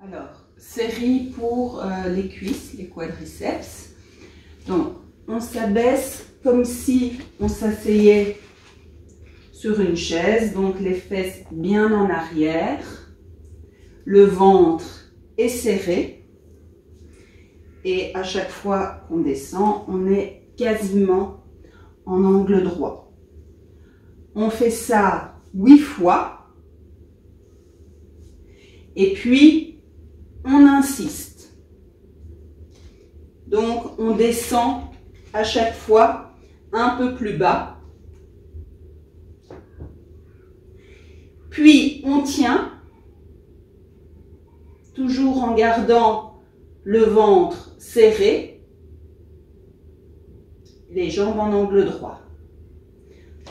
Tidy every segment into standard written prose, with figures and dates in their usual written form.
Alors, série pour les cuisses, les quadriceps. Donc, on s'abaisse comme si on s'asseyait sur une chaise, donc les fesses bien en arrière, le ventre est serré et à chaque fois qu'on descend, on est quasiment en angle droit. On fait ça 8 fois et puis on insiste. Donc on descend à chaque fois un peu plus bas. Puis on tient, toujours en gardant le ventre serré, les jambes en angle droit.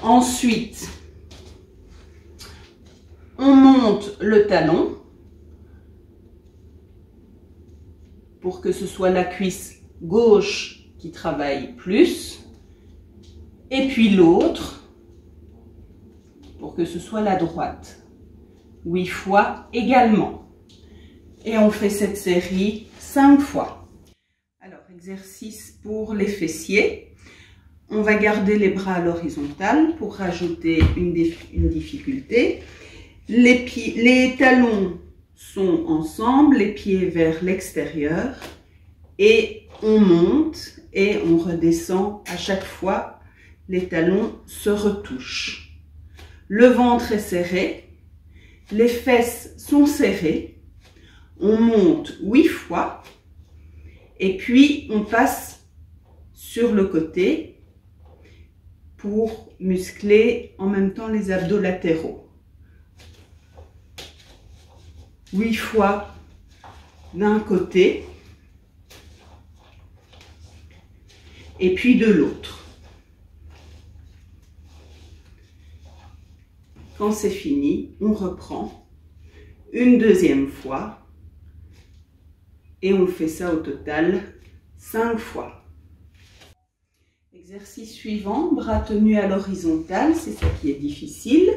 Ensuite, on monte le talon pour que ce soit la cuisse gauche qui travaille plus, et puis l'autre pour que ce soit la droite. 8 fois également. Et on fait cette série 5 fois. Alors, exercice pour les fessiers. On va garder les bras à l'horizontale pour rajouter une difficulté. Les talons sont ensemble, les pieds vers l'extérieur. Et on monte et on redescend à chaque fois. Les talons se retouchent. Le ventre est serré, les fesses sont serrées, on monte 8 fois et puis on passe sur le côté pour muscler en même temps les abdos latéraux. 8 fois d'un côté et puis de l'autre. Quand c'est fini, on reprend une deuxième fois et on fait ça au total 5 fois. Exercice suivant, bras tenus à l'horizontale, c'est ça qui est difficile.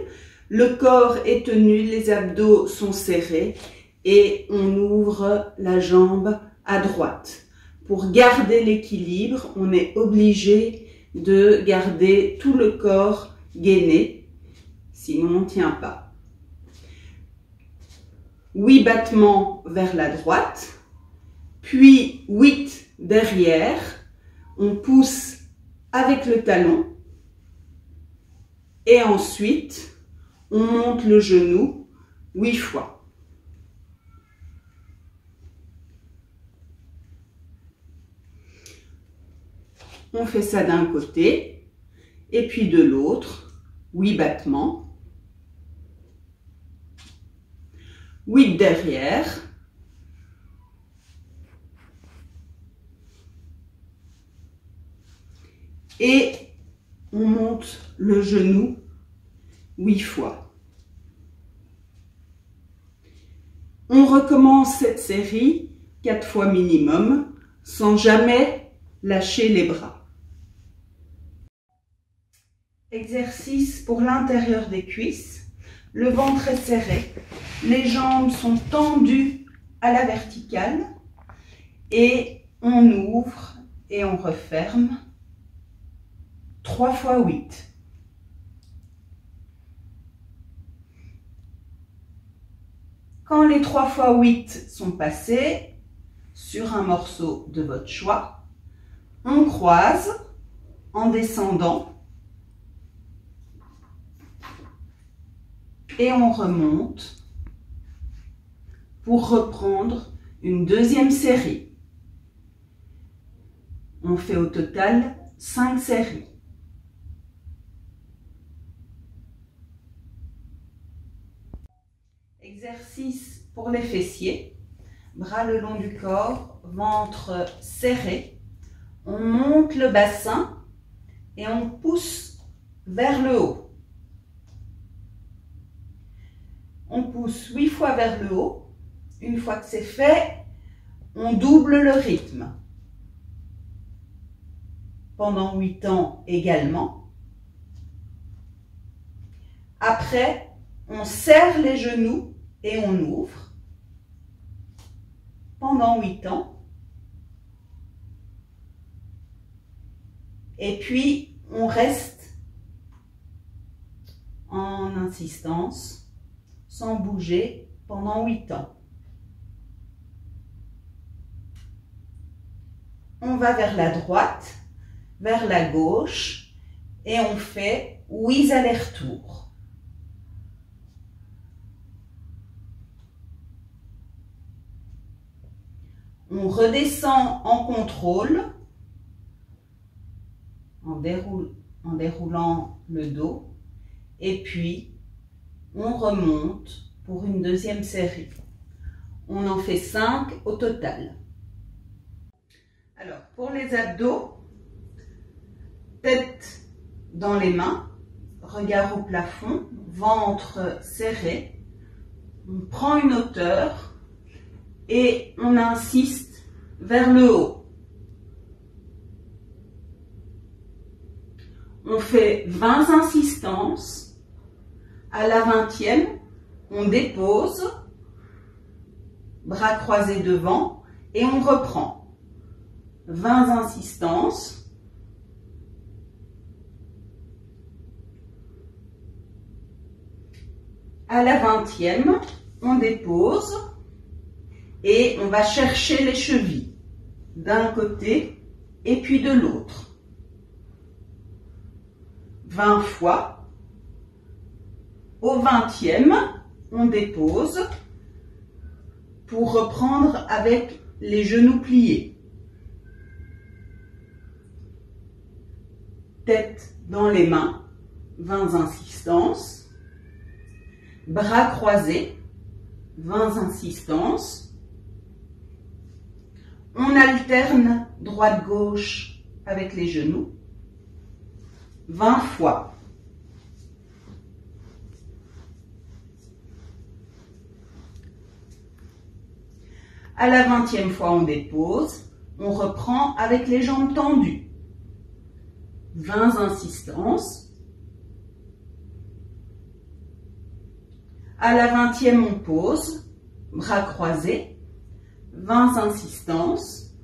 Le corps est tenu, les abdos sont serrés et on ouvre la jambe à droite. Pour garder l'équilibre, on est obligé de garder tout le corps gainé. Sinon, on ne tient pas. 8 battements vers la droite, puis 8 derrière. On pousse avec le talon. Et ensuite, on monte le genou 8 fois. On fait ça d'un côté et puis de l'autre, 8 battements. 8 derrière. Et on monte le genou 8 fois. On recommence cette série 4 fois minimum, sans jamais lâcher les bras. Exercice pour l'intérieur des cuisses. Le ventre est serré, les jambes sont tendues à la verticale et on ouvre et on referme 3 fois 8. Quand les 3 fois 8 sont passés sur un morceau de votre choix, on croise en descendant et on remonte pour reprendre une deuxième série. On fait au total 5 séries. Exercice pour les fessiers. Bras le long du corps, ventre serré. On monte le bassin et on pousse vers le haut. On pousse 8 fois vers le haut. Une fois que c'est fait, on double le rythme. Pendant 8 ans également. Après, on serre les genoux et on ouvre. pendant 8 ans. Et puis, on reste en insistance, sans bouger, pendant 8 ans. On va vers la droite, vers la gauche, et on fait 8 allers-retours. On redescend en contrôle, en déroulant le dos, et puis on remonte pour une deuxième série. On en fait 5 au total. Alors, pour les abdos, tête dans les mains, regard au plafond, ventre serré. On prend une hauteur et on insiste vers le haut. On fait 20 insistances. À la 20e, on dépose, bras croisés devant, et on reprend. 20 insistances. À la 20e, on dépose et on va chercher les chevilles d'un côté et puis de l'autre. 20 fois. Au 20e, on dépose pour reprendre avec les genoux pliés. Tête dans les mains, 20 insistances. Bras croisés, 20 insistances. On alterne droite-gauche avec les genoux, 20 fois. À la 20e fois, on dépose, on reprend avec les jambes tendues. 20 insistances. À la 20e, on pose, bras croisés, 20 insistances.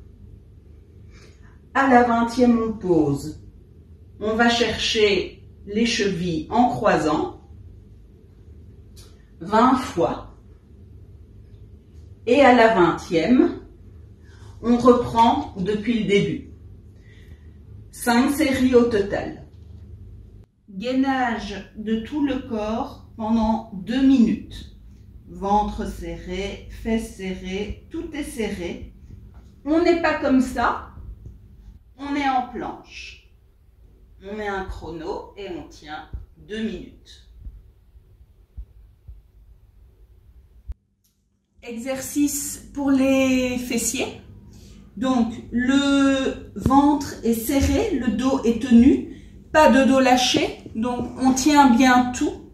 À la 20e, on pose. On va chercher les chevilles en croisant, 20 fois. Et à la 20e, on reprend depuis le début. 5 séries au total. Gainage de tout le corps pendant 2 minutes. Ventre serré, fesses serrées, tout est serré. On n'est pas comme ça, on est en planche. On met un chrono et on tient 2 minutes. Exercice pour les fessiers. Donc, le ventre est serré, le dos est tenu, pas de dos lâché, donc on tient bien tout.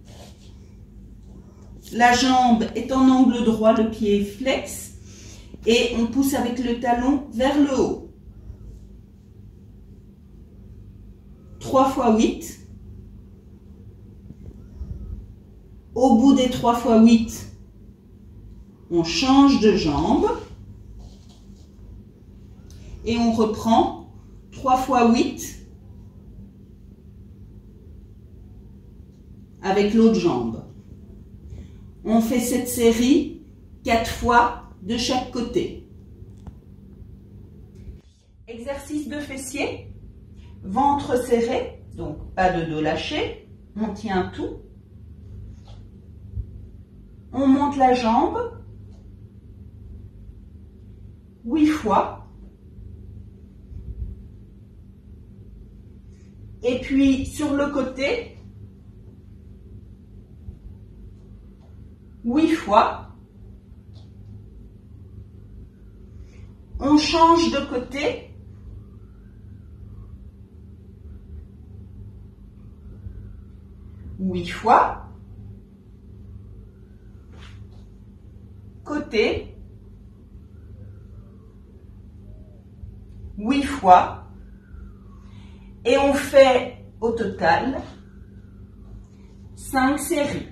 La jambe est en angle droit, le pied est flex, et on pousse avec le talon vers le haut. 3 fois 8. Au bout des 3 fois 8, on change de jambe. Et on reprend 3 fois 8 avec l'autre jambe. On fait cette série 4 fois de chaque côté. Exercice de fessier. Ventre serré, donc pas de dos lâché. On tient tout. On monte la jambe 8 fois. Et puis sur le côté, 8 fois. On change de côté. Huit fois. Côté. 8 fois. Et on fait au total 5 séries.